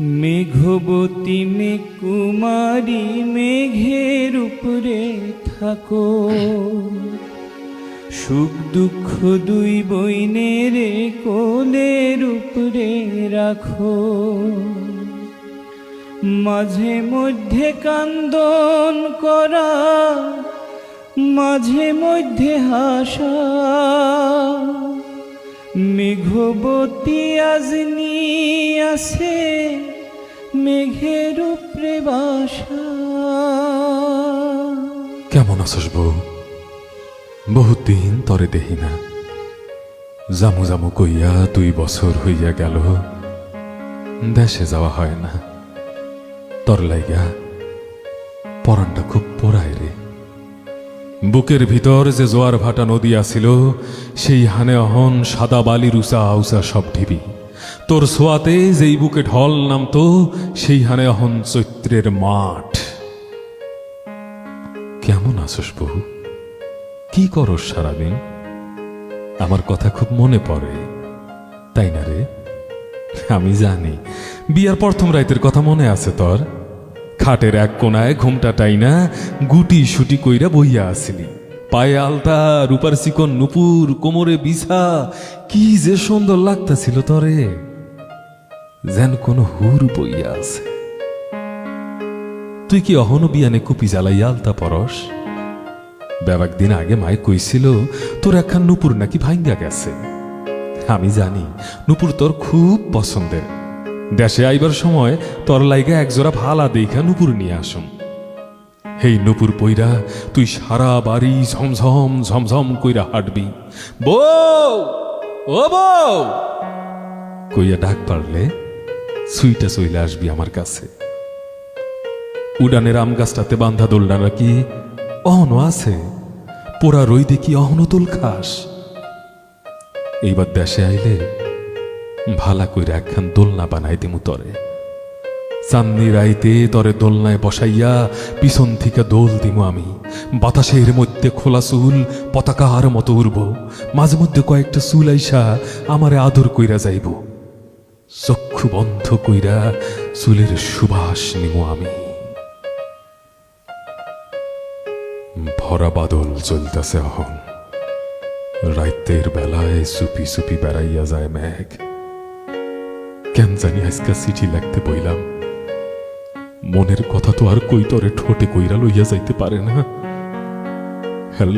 মেঘবতী মেঘকুমারী মেঘের উপরে থাকো, সুখ দুঃখ দুই বইনের কোলের উপরে রাখো। মাঝে মধ্যে কান্দন করা, মাঝে মধ্যে হাসা, মেঘবতী আজনি আছে মেঘের উপরে বাসা। কেমন আছস বউ? বহুত দিন তরে দেহি না। জামু জামু কইয়া 2 বছর হইয়া গেল, দেশে যাওয়া হয় না। তোর লাইগা পরানটা খুব পোড়ায় রে। বুকের ভিতর যে জোয়ার ভাটা নদী আছিল, সেই হানে অহন সাদা বালির উঁচা উঁচা সব ঢিবি। তোর ছোয়াতে যেই বুকে ঢল নামতো, সেই হানে অহন চৈত্রের মাঠ। কেমন আছস বহু? কি করস সারাদিন? আমার কথা খুব মনে পড়ে, তাই না রে? আমি জানি বিয়ার প্রথম রাইতের কথা মনে আছে তোর। খাটের এক কোনায় ঘুমটা টাইনা গুটি সুটি কইরা বইয়া আসিলি। পায়ে আলতা, রূপার চিকন নুপুর, কোমরে বিছা, কি যে সুন্দর লাগতাছিল তরে, যেন কোন হুর বইয়া আছে। তুই কি অহনো বিয়ানে কুপি জ্বালাইয়া আলতা পরস? বেবাক দিন আগে মায় কইছিল তোর একখান নুপুর নাকি ভাঙ্গা গেছে। আমি জানি নুপুর তোর খুব পছন্দের। দেশে আইবার সময় তোর লাইগা একজোড়া ভালা দেখা নুপুর নিয়ে আসুন। হেই নুপুর পইরা তুই সারা বাড়ি ঝমঝম ঝমঝম কইরা হাঁটবি। বউ, ও বউ কইয়া ডাক পারলে সুইটা চইলে আসবি আমার কাছে। উডানের আম গাছটাতে বান্ধা দোলনা নাকি অহনো আছে? পোড়া রই দেখি অহনো দোল খাস? এইবার দেশে আইলে ভালা কইরা একখান দোলনা বানাই দিমু তরে। চান্নি রাইতে তরে দোলনায় বসাইয়া পিছন থেকে দোল দিমু আমি। বাতাসের মধ্যে খোলা চুল পতাকার মতো উড়ব। মাঝে মধ্যে কয়েকটা চুল আইসা আমারে আদর কইরা যাইব। চক্ষু বন্ধ কইরা চুলের সুবাস নিমু আমি। ভরা বাদল চলতেছে অহন, রাইতের বেলায় চুপি চুপি বেড়াইয়া যায় মেঘ। কেন জানি আজকা চিঠি লিখতে বইলাম, মনের কথা তো আর কই তরে ঠোঁটে কইরা লইয়া যাইতে পারে না। হের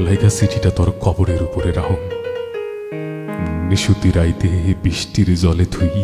লাইগা চিঠিটা তোর কবরের উপরে রাহম। নিশুতি রাইতে বৃষ্টির জলে ধুই